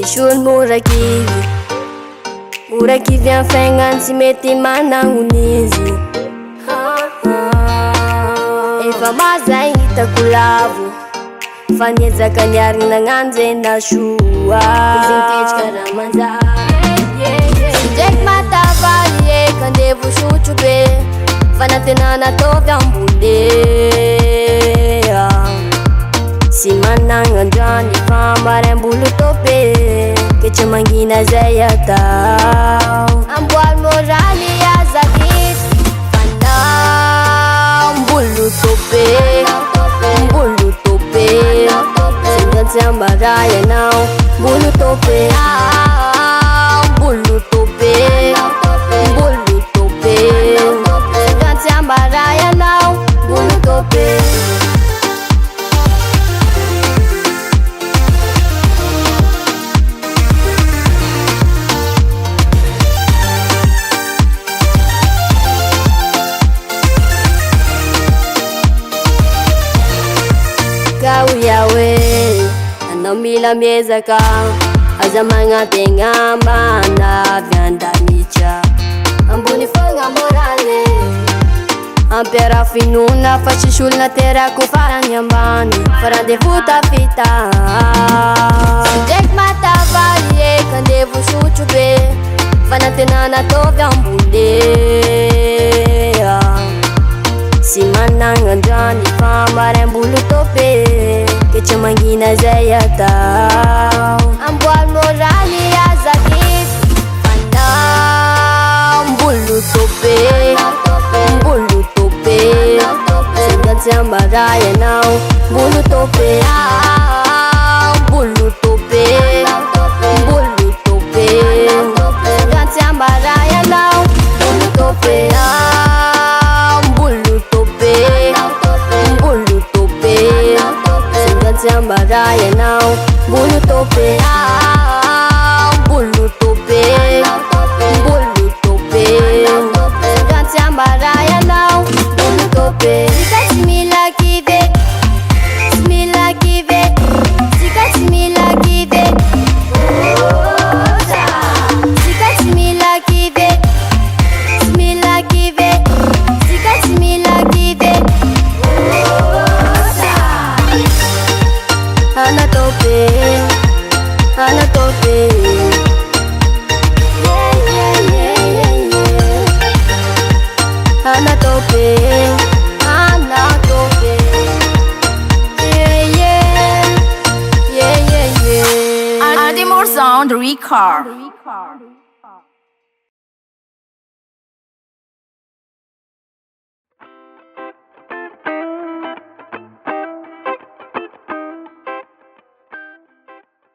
Misy olo mora kivy amin'ny fiaignany tsy mety managno n'izy. Efa mazay hitako lavo fa niezaka niarigny nagnano zay nasoa. Izy niketrika raha manjary sindraiky matavaly eka andevo sotro be fa natenana ataovy ambolea. Sy managna andrany fa maraim-bolo tope ketra mangina zay atao. Amboary moraly azakisy fanao mbolo tope, mbolo tope singatsy ambaray anao mbolo tope, mbolo tope, mbolo tope singatsy ambaray anao mbolo tope. Yawe, anao mila miezaka aza magnategna manavy andanitra ambony fogna moraly ampera finona fa tsisy olo naterako farany ambany farandevo tafita. Sindraiky matavaly eka andevo sotro be fa natenana ataovy ambolea. Sy managna andrany fa maraim-bolo tope ketra mangina zay atao. Amboary moraly azakisy fanao mbolo tope, mbolo tope singatsy ambaray anao mbolo tope, mbolo tope, mbolo tope singatsy ambaray anao mbolo tope. Ambaray anao mbolo tope, mbolo tope, mbolo tope singatsy ambaray anao mbolo tope. Sika tsy mila kive, tsy mila kive, sika tsy mila kive, sika tsy mila kive, tsy mila kive, sika tsy mila kive. Ana tope, ana tope, yeah, yeah, yeah, yeah, yeah. Ana tope, ana tope, yeah, yeah, yeah, yeah, yeah. Adimor Sound Record.